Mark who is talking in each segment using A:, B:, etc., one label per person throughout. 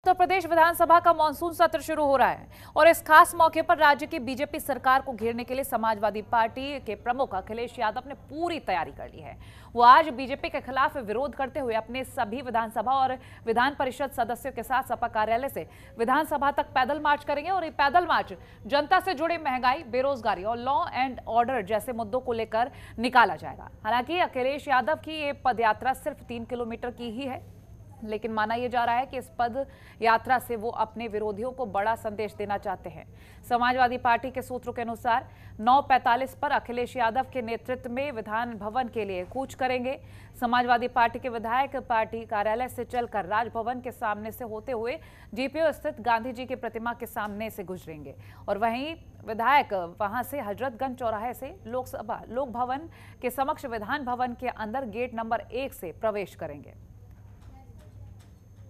A: उत्तर प्रदेश विधानसभा का मानसून सत्र शुरू हो रहा है और इस खास मौके पर राज्य की बीजेपी सरकार को घेरने के लिए समाजवादी पार्टी के प्रमुख अखिलेश यादव ने पूरी तैयारी कर ली है। वो आज बीजेपी के खिलाफ विरोध करते हुए अपने सभी विधानसभा और विधान परिषद सदस्यों के साथ सपा कार्यालय से विधानसभा तक पैदल मार्च करेंगे और ये पैदल मार्च जनता से जुड़े महंगाई, बेरोजगारी और लॉ एंड ऑर्डर जैसे मुद्दों को लेकर निकाला जाएगा। हालांकि अखिलेश यादव की ये पदयात्रा सिर्फ 3 किलोमीटर की ही है, लेकिन माना यह जा रहा है कि इस पद यात्रा से वो अपने विरोधियों को बड़ा संदेश देना चाहते हैं। समाजवादी पार्टी के सूत्रों के अनुसार 9:45 पर अखिलेश यादव के नेतृत्व में विधान भवन के लिए कूच करेंगे। समाजवादी पार्टी के विधायक पार्टी कार्यालय से चलकर राजभवन के सामने से होते हुए जीपीओ स्थित गांधी जी की प्रतिमा के सामने से गुजरेंगे और वहीं विधायक वहां से हजरतगंज चौराहे से लोक भवन के समक्ष विधान भवन के अंदर गेट नंबर 1 से प्रवेश करेंगे।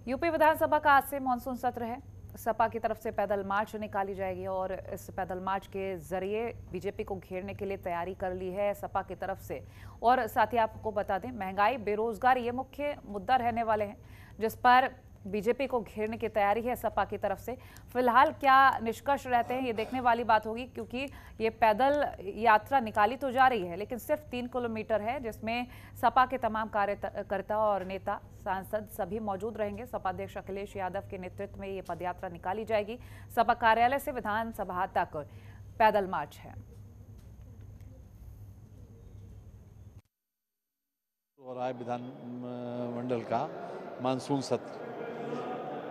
A: यूपी विधानसभा का आज से मानसून सत्र है। सपा की तरफ से पैदल मार्च निकाली जाएगी और इस पैदल मार्च के जरिए बीजेपी को घेरने के लिए तैयारी कर ली है सपा की तरफ से। और साथ ही आपको बता दें, महंगाई, बेरोजगारी ये मुख्य मुद्दा रहने वाले हैं जिस पर बीजेपी को घेरने की तैयारी है सपा की तरफ से। फिलहाल क्या निष्कर्ष रहते हैं ये देखने वाली बात होगी, क्योंकि ये पैदल यात्रा निकाली तो जा रही है लेकिन सिर्फ 3 किलोमीटर है, जिसमें सपा के तमाम कार्यकर्ता और नेता, सांसद सभी मौजूद रहेंगे। सपा अध्यक्ष अखिलेश यादव के नेतृत्व में ये पदयात्रा निकाली जाएगी। सपा कार्यालय से विधानसभा तक पैदल मार्च है।
B: हो रहा है विधानमंडल का मानसून सत्र।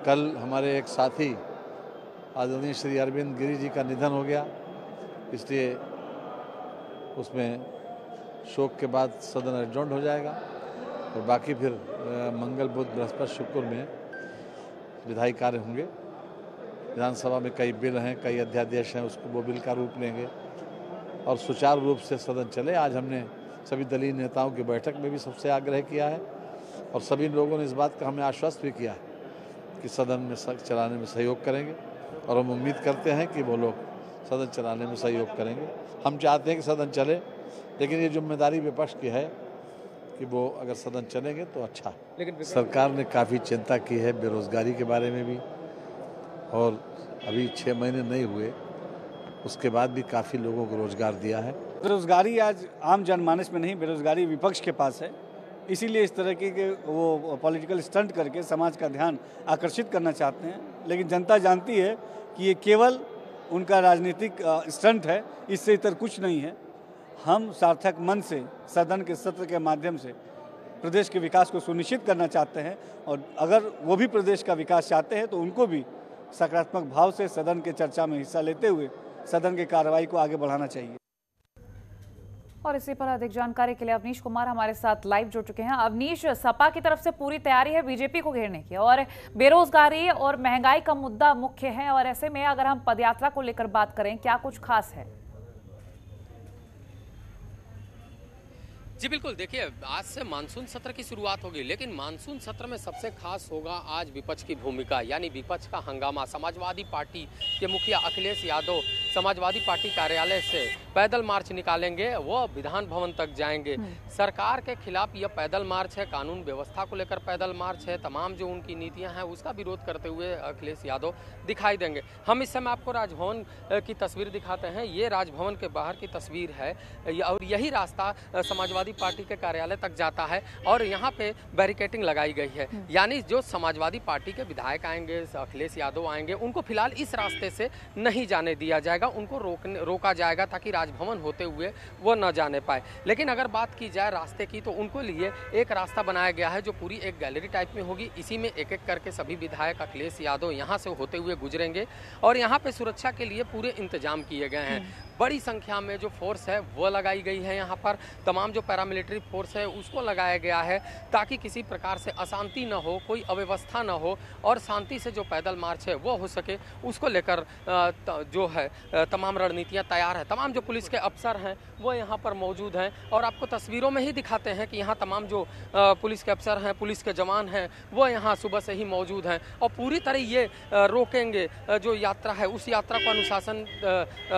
B: कल हमारे एक साथी आदरणीय श्री अरविंद गिरी जी का निधन हो गया, इसलिए उसमें शोक के बाद सदन एडजॉर्न हो जाएगा और बाकी फिर मंगल, बुध, बृहस्पति, शुक्र में विधायी कार्य होंगे। विधानसभा में कई बिल हैं, कई अध्यादेश हैं, उसको वो बिल का रूप लेंगे और सुचारू रूप से सदन चले। आज हमने सभी दलीय नेताओं की बैठक में भी सबसे आग्रह किया है और सभी लोगों ने इस बात का हमें आश्वस्त भी किया है कि सदन में चलाने में सहयोग करेंगे और हम उम्मीद करते हैं कि वो लोग सदन चलाने में सहयोग करेंगे। हम चाहते हैं कि सदन चले, लेकिन ये जिम्मेदारी विपक्ष की है कि वो अगर सदन चलेंगे तो अच्छा है। लेकिन सरकार ने काफ़ी चिंता की है बेरोजगारी के बारे में भी, और अभी 6 महीने नहीं हुए उसके बाद भी काफ़ी लोगों को रोजगार दिया है।
C: बेरोजगारी आज आम जनमानस में नहीं, बेरोजगारी विपक्ष के पास है। इसीलिए इस तरह के वो पॉलिटिकल स्टंट करके समाज का ध्यान आकर्षित करना चाहते हैं, लेकिन जनता जानती है कि ये केवल उनका राजनीतिक स्टंट है, इससे इतर कुछ नहीं है। हम सार्थक मन से सदन के सत्र के माध्यम से प्रदेश के विकास को सुनिश्चित करना चाहते हैं और अगर वो भी प्रदेश का विकास चाहते हैं तो उनको भी सकारात्मक भाव से सदन के चर्चा में हिस्सा लेते हुए सदन की कार्रवाई को आगे बढ़ाना चाहिए।
A: और इसी पर अधिक जानकारी के लिए अवनीश कुमार हमारे साथ लाइव जुड़ चुके हैं। अवनीश, सपा की तरफ से पूरी तैयारी है बीजेपी को घेरने की और बेरोजगारी और महंगाई का मुद्दा मुख्य है, और ऐसे में अगर हम पदयात्रा को लेकर बात करें, क्या कुछ खास है?
D: जी बिल्कुल, देखिए आज से मानसून सत्र की शुरुआत होगी, लेकिन मानसून सत्र में सबसे खास होगा आज विपक्ष की भूमिका, यानी विपक्ष का हंगामा। समाजवादी पार्टी के मुखिया अखिलेश यादव समाजवादी पार्टी कार्यालय से पैदल मार्च निकालेंगे, वो विधान भवन तक जाएंगे। सरकार के खिलाफ यह पैदल मार्च है, कानून व्यवस्था को लेकर पैदल मार्च है, तमाम जो उनकी नीतियां हैं उसका विरोध करते हुए अखिलेश यादव दिखाई देंगे। हम इस समय आपको राजभवन की तस्वीर दिखाते हैं। ये राजभवन के बाहर की तस्वीर है और यही रास्ता समाजवादी पार्टी के कार्यालय तक जाता है और यहाँ पे बैरिकेडिंग लगाई गई है, यानी जो समाजवादी पार्टी के विधायक आएंगे, अखिलेश यादव आएंगे, उनको फिलहाल इस रास्ते से नहीं जाने दिया जाएगा, उनको रोका जाएगा ताकि राजभवन होते हुए वो न जाने पाए। लेकिन अगर बात की जाए रास्ते की, तो उनको लिए एक रास्ता बनाया गया है जो पूरी एक गैलरी टाइप में होगी। इसी में एक एक करके सभी विधायक अखिलेश यादव यहाँ से होते हुए गुजरेंगे और यहाँ पे सुरक्षा के लिए पूरे इंतजाम किए गए हैं। बड़ी संख्या में जो फोर्स है वो लगाई गई है, यहाँ पर तमाम जो पैरामिलिट्री फोर्स है उसको लगाया गया है ताकि किसी प्रकार से अशांति न हो, कोई अव्यवस्था न हो और शांति से जो पैदल मार्च है वो हो सके, उसको लेकर जो है तमाम रणनीतियाँ तैयार है। तमाम जो पुलिस के अफसर हैं वो यहाँ पर मौजूद हैं और आपको तस्वीरों में ही दिखाते हैं कि यहाँ तमाम जो पुलिस के अफसर हैं, पुलिस के जवान हैं, वो यहाँ सुबह से ही मौजूद हैं और पूरी तरह ये रोकेंगे जो यात्रा है, उस यात्रा को अनुशासन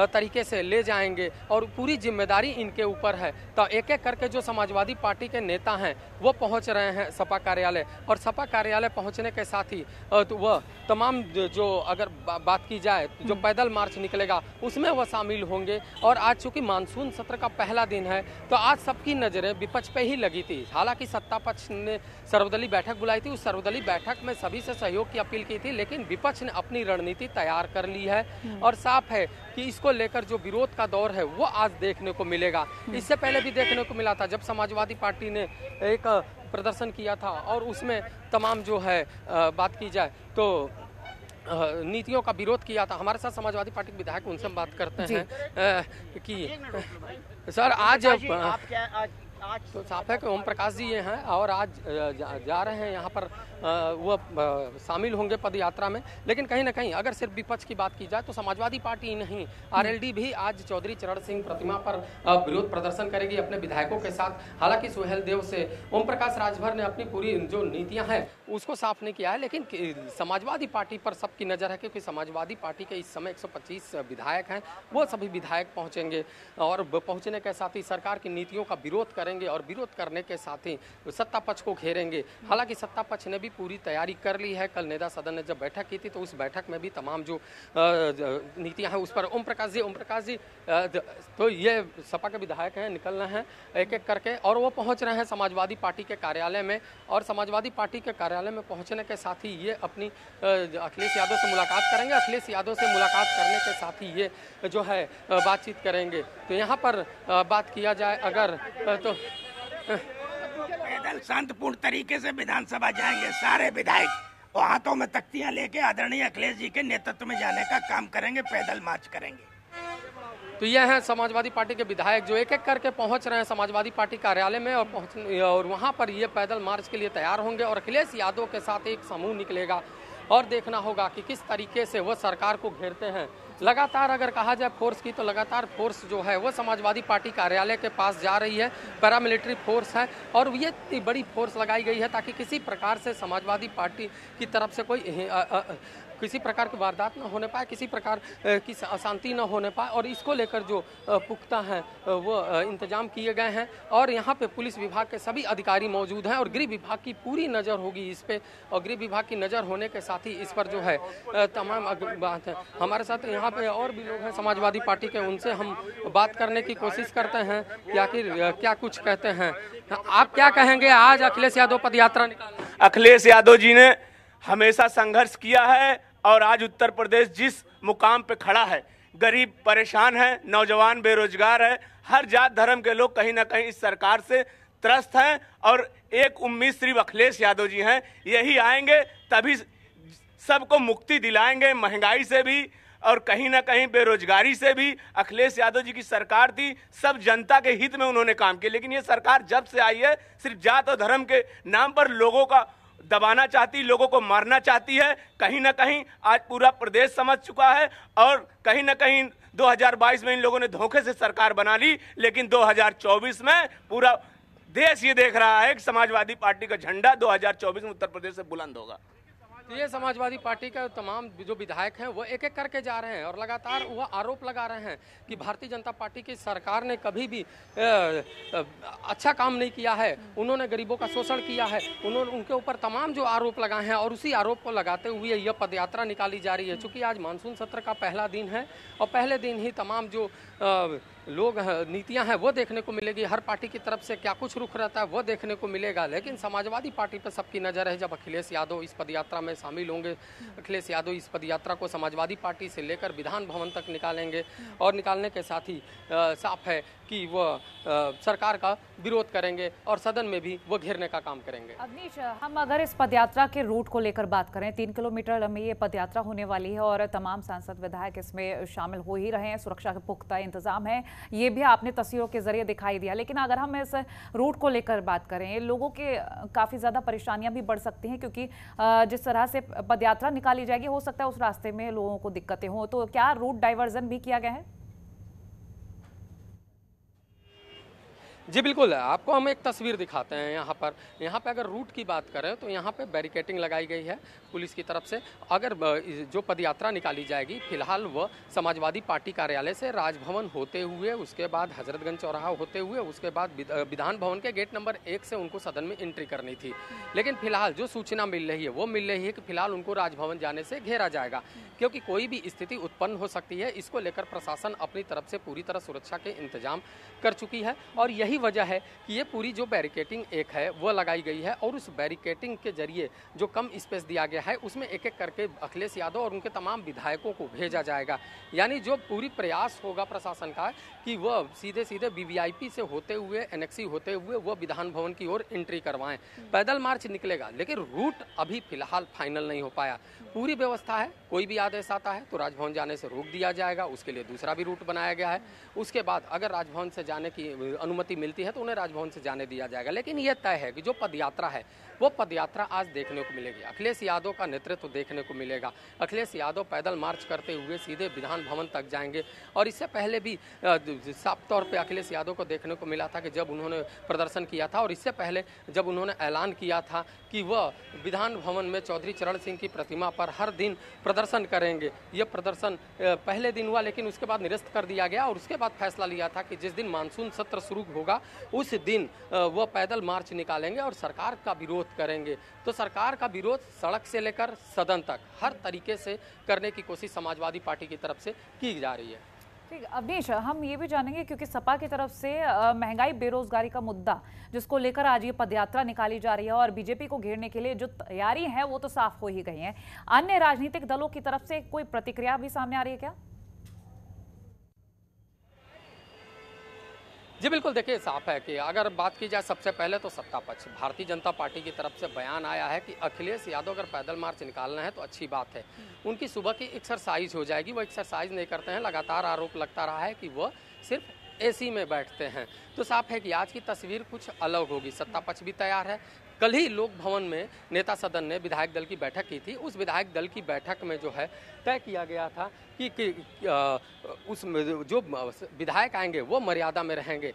D: तरीके से ले जाएंगे और पूरी जिम्मेदारी इनके ऊपर है। तो एक एक करके जो समाजवादी पार्टी के नेता हैं वो पहुंच रहे हैं सपा कार्यालय, और सपा कार्यालय पहुंचने के साथ ही तो वह तमाम जो अगर बात की जाए जो पैदल मार्च निकलेगा उसमें वह शामिल होंगे। और आज चूंकि मानसून सत्र का पहला दिन है तो आज सबकी नज़रें विपक्ष पे ही लगी थी। हालांकि सत्ता पक्ष ने सर्वदलीय बैठक बुलाई थी, उस सर्वदलीय बैठक में सभी से सहयोग की अपील की थी, लेकिन विपक्ष ने अपनी रणनीति तैयार कर ली है और साफ है कि इसको लेकर जो विरोध का दौर है वो आज देखने को मिलेगा। इससे पहले भी देखने को मिला था जब समाजवादी पार्टी ने एक प्रदर्शन किया था और उसमें तमाम जो है बात की जाए तो नीतियों का विरोध किया था। हमारे साथ समाजवादी पार्टी के विधायक, उनसे हम बात करते हैं कि सर आज तो साफ है कि ओम प्रकाश जी ये हैं और आज जा रहे हैं यहाँ पर वो शामिल होंगे पद यात्रा में, लेकिन कहीं ना कहीं अगर सिर्फ विपक्ष की बात की जाए तो समाजवादी पार्टी नहीं, आरएलडी भी आज चौधरी चरण सिंह प्रतिमा पर विरोध प्रदर्शन करेगी अपने विधायकों के साथ। हालांकि सुहेल देव से ओम प्रकाश राजभर ने अपनी पूरी जो नीतियां हैं उसको साफ नहीं किया है, लेकिन समाजवादी पार्टी पर सबकी नज़र है क्योंकि समाजवादी पार्टी के इस समय 125 विधायक हैं, वो सभी विधायक पहुँचेंगे और पहुँचने के साथ ही सरकार की नीतियों का विरोध करेंगे और विरोध करने के साथ ही सत्ता पक्ष को घेरेंगे। हालांकि सत्ता पक्ष ने भी पूरी तैयारी कर ली है। कल नेता सदन ने जब बैठक की थी तो उस बैठक में भी तमाम जो नीतियां हैं उस पर ओम प्रकाश जी तो ये सपा के विधायक हैं, निकलना है एक एक करके और वो पहुंच रहे हैं समाजवादी पार्टी के कार्यालय में, और समाजवादी पार्टी के कार्यालय में पहुंचने के साथ ही ये अपनी अखिलेश यादव से मुलाकात करेंगे। अखिलेश यादव से मुलाकात करने के साथ ही ये जो है बातचीत करेंगे। तो यहाँ पर बात किया जाए अगर तो
E: पैदल शांतिपूर्ण तरीके से विधानसभा जाएंगे सारे विधायक और हाथों में तख्तियां लेके आदरणीय अखिलेश जी के नेतृत्व में जाने का काम करेंगे, पैदल मार्च करेंगे।
D: तो यह है समाजवादी पार्टी के विधायक जो एक एक करके पहुंच रहे हैं समाजवादी पार्टी कार्यालय में और वहां पर ये पैदल मार्च के लिए तैयार होंगे और अखिलेश यादव के साथ एक समूह निकलेगा और देखना होगा कि किस तरीके से वो सरकार को घेरते हैं। लगातार अगर कहा जाए फोर्स की तो लगातार फोर्स जो है वो समाजवादी पार्टी कार्यालय के पास जा रही है, पैरामिलिट्री फोर्स है और ये इतनी बड़ी फोर्स लगाई गई है ताकि किसी प्रकार से समाजवादी पार्टी की तरफ से कोई किसी प्रकार की वारदात न होने पाए, किसी प्रकार की अशांति न होने पाए और इसको लेकर जो पुख्ता हैं वो इंतजाम किए गए हैं। और यहाँ पे पुलिस विभाग के सभी अधिकारी मौजूद हैं और गृह विभाग की पूरी नज़र होगी इस पे और गृह विभाग की नज़र होने के साथ ही इस पर जो है तमाम बात है। हमारे साथ यहाँ पे और भी लोग हैं समाजवादी पार्टी के, उनसे हम बात करने की कोशिश करते हैं कि आखिर क्या कुछ कहते हैं। आप क्या कहेंगे, आज अखिलेश यादव पद यात्रा निकाले?
F: अखिलेश यादव जी ने हमेशा संघर्ष किया है और आज उत्तर प्रदेश जिस मुकाम पे खड़ा है, गरीब परेशान है, नौजवान बेरोजगार है, हर जात धर्म के लोग कहीं ना कहीं इस सरकार से त्रस्त हैं और एक उम्मीद सिर्फ अखिलेश यादव जी हैं। यही आएंगे तभी सबको मुक्ति दिलाएंगे, महंगाई से भी और कहीं ना कहीं बेरोजगारी से भी। अखिलेश यादव जी की सरकार थी, सब जनता के हित में उन्होंने काम किया, लेकिन ये सरकार जब से आई है सिर्फ जात और धर्म के नाम पर लोगों का दबाना चाहती, लोगों को मारना चाहती है। कहीं ना कहीं आज पूरा प्रदेश समझ चुका है और कहीं ना कहीं 2022 में इन लोगों ने धोखे से सरकार बना ली, लेकिन 2024 में पूरा देश ये देख रहा है कि समाजवादी पार्टी का झंडा 2024 में उत्तर प्रदेश से बुलंद होगा।
D: ये समाजवादी पार्टी का तमाम जो विधायक हैं वो एक एक करके जा रहे हैं और लगातार वह आरोप लगा रहे हैं कि भारतीय जनता पार्टी की सरकार ने कभी भी अच्छा काम नहीं किया है, उन्होंने गरीबों का शोषण किया है, उन्होंने उनके ऊपर तमाम जो आरोप लगाए हैं और उसी आरोप को लगाते हुए यह पदयात्रा निकाली जा रही है। चूँकि आज मानसून सत्र का पहला दिन है और पहले दिन ही तमाम जो लोग नीतियां हैं वो देखने को मिलेगी, हर पार्टी की तरफ से क्या कुछ रुख रहता है वो देखने को मिलेगा। लेकिन समाजवादी पार्टी पर सबकी नज़र है। जब अखिलेश यादव इस पदयात्रा में शामिल होंगे, अखिलेश यादव इस पदयात्रा को समाजवादी पार्टी से लेकर विधान भवन तक निकालेंगे और निकालने के साथ ही साफ है कि वो सरकार का विरोध करेंगे और सदन में भी वो घेरने का काम करेंगे।
A: अवनीश, हम अगर इस पदयात्रा के रूट को लेकर बात करें, 3 किलोमीटर में ये पदयात्रा होने वाली है और तमाम सांसद विधायक इसमें शामिल हो ही रहे हैं, सुरक्षा के पुख्ता इंतजाम है, ये भी आपने तस्वीरों के जरिए दिखाई दिया। लेकिन अगर हम इस रूट को लेकर बात करें, लोगों के काफ़ी ज़्यादा परेशानियां भी बढ़ सकती हैं क्योंकि जिस तरह से पदयात्रा निकाली जाएगी हो सकता है उस रास्ते में लोगों को दिक्कतें हों, तो क्या रूट डाइवर्जन भी किया गया है?
D: जी बिल्कुल, आपको हम एक तस्वीर दिखाते हैं यहाँ पे अगर रूट की बात करें तो यहाँ पे बैरिकेटिंग लगाई गई है पुलिस की तरफ से। अगर जो पदयात्रा निकाली जाएगी फिलहाल वह समाजवादी पार्टी कार्यालय से राजभवन होते हुए, उसके बाद हजरतगंज चौराहा होते हुए, उसके बाद विधान भवन के गेट नंबर 1 से उनको सदन में एंट्री करनी थी। लेकिन फिलहाल जो सूचना मिल रही है वो मिल रही है कि फिलहाल उनको राजभवन जाने से घेरा जाएगा, क्योंकि कोई भी स्थिति उत्पन्न हो सकती है। इसको लेकर प्रशासन अपनी तरफ से पूरी तरह सुरक्षा के इंतजाम कर चुकी है और यही वजह है कि ये पूरी जो बैरिकेटिंग एक है वो लगाई गई है और उस बैरिकेटिंग के जरिए जो कम स्पेस दिया गया है उसमें एक एक करके अखिलेश यादव और उनके तमाम विधायकों को भेजा जाएगा। यानी जो पूरी प्रयास होगा प्रशासन का कि वह सीधे सीधे वीवीआईपी से होते हुए एनेक्सी होते हुए वो विधान भवन की ओर एंट्री करवाएं। पैदल मार्च निकलेगा लेकिन रूट अभी फिलहाल फाइनल नहीं हो पाया। पूरी व्यवस्था है, कोई भी आदेश आता है तो राजभवन जाने से रोक दिया जाएगा, उसके लिए दूसरा भी रूट बनाया गया है। उसके बाद अगर राजभवन से जाने की अनुमति मिलती है तो उन्हें राजभवन से जाने दिया जाएगा। लेकिन यह तय है कि जो पदयात्रा है वो पदयात्रा आज देखने को मिलेगी, अखिलेश यादव का नेतृत्व देखने को मिलेगा। अखिलेश यादव पैदल मार्च करते हुए सीधे विधान भवन तक जाएंगे और इससे पहले भी साफ तौर पे अखिलेश यादव को देखने को मिला था कि जब उन्होंने प्रदर्शन किया था और इससे पहले जब उन्होंने ऐलान किया था कि वह विधान भवन में चौधरी चरण सिंह की प्रतिमा पर हर दिन प्रदर्शन करेंगे। यह प्रदर्शन पहले दिन हुआ लेकिन उसके बाद निरस्त कर दिया गया और उसके बाद फैसला लिया था कि जिस दिन मानसून सत्र शुरू होगा उस दिन वह पैदल मार्च निकालेंगे और सरकार का विरोध करेंगे। तो सरकार का विरोध सड़क से लेकर सदन तक हर तरीके से करने की कोशिश समाजवादी पार्टी की तरफ से की जा रही है।
A: ठीक, अवनीश, हम ये भी जानेंगे क्योंकि सपा की तरफ से महंगाई बेरोजगारी का मुद्दा जिसको लेकर आज ये पदयात्रा निकाली जा रही है और बीजेपी को घेरने के लिए जो तैयारी है वो तो साफ हो ही गई है। अन्य राजनीतिक दलों की तरफ से कोई प्रतिक्रिया भी सामने आ रही है क्या?
D: जी बिल्कुल, देखिए साफ है कि अगर बात की जाए सबसे पहले तो सत्ता पक्ष भारतीय जनता पार्टी की तरफ से बयान आया है कि अखिलेश यादव अगर पैदल मार्च निकालना है तो अच्छी बात है, उनकी सुबह की एक्सरसाइज हो जाएगी। वो एक्सरसाइज नहीं करते हैं, लगातार आरोप लगता रहा है कि वो सिर्फ एसी में बैठते हैं। तो साफ है कि आज की तस्वीर कुछ अलग होगी। सत्ता पक्ष भी तैयार है। कल ही लोक भवन में नेता सदन ने विधायक दल की बैठक की थी। उस विधायक दल की बैठक में जो है तय किया गया था कि उस जो विधायक आएंगे वो मर्यादा में रहेंगे,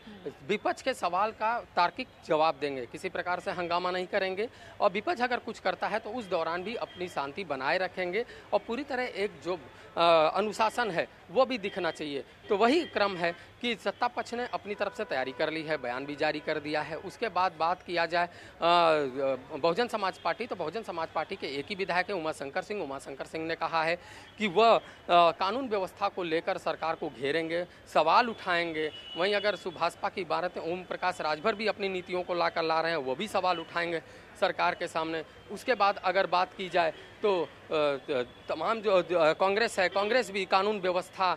D: विपक्ष के सवाल का तार्किक जवाब देंगे, किसी प्रकार से हंगामा नहीं करेंगे और विपक्ष अगर कुछ करता है तो उस दौरान भी अपनी शांति बनाए रखेंगे और पूरी तरह एक जो अनुशासन है वो भी दिखना चाहिए। तो वही क्रम है कि सत्ता पक्ष ने अपनी तरफ से तैयारी कर ली है, बयान भी जारी कर दिया है। उसके बाद बात किया जाए बहुजन समाज पार्टी, तो बहुजन समाज पार्टी के एक ही विधायक है उमाशंकर सिंह। उमाशंकर सिंह ने कहा है कि वह कानून व्यवस्था को लेकर सरकार को घेरेंगे, सवाल उठाएंगे। वहीं अगर सुभाषपा की बात ओम प्रकाश राजभर भी अपनी नीतियों को ला रहे हैं, वो भी सवाल उठाएंगे सरकार के सामने। उसके बाद अगर बात की जाए तो तमाम जो कांग्रेस है, कांग्रेस भी कानून व्यवस्था,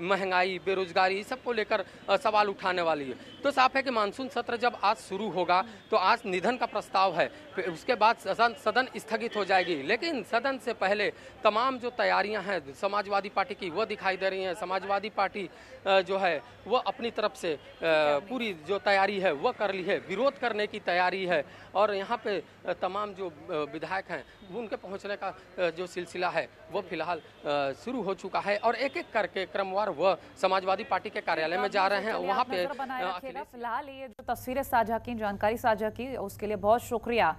D: महंगाई, बेरोजगारी इस सब को लेकर सवाल उठाने वाली है। तो साफ है कि मानसून सत्र जब आज शुरू होगा तो आज निधन का प्रस्ताव है, फिर उसके बाद सदन स्थगित हो जाएगी। लेकिन सदन से पहले तमाम जो तैयारियां हैं समाजवादी पार्टी की वो दिखाई दे रही हैं। समाजवादी पार्टी जो है वो अपनी तरफ से पूरी जो तैयारी है वो कर ली है, विरोध करने की तैयारी है और यहाँ पे तमाम जो विधायक हैं वो उनके पहुँचने का जो सिलसिला है वो फिलहाल शुरू हो चुका है और एक एक करके क्रमवार वह समाजवादी पार्टी के कार्यालय में जा रहे हैं। वहाँ पे
A: फिलहाल ये जो तस्वीरें साझा की, जानकारी साझा की, उसके लिए बहुत शुक्रिया।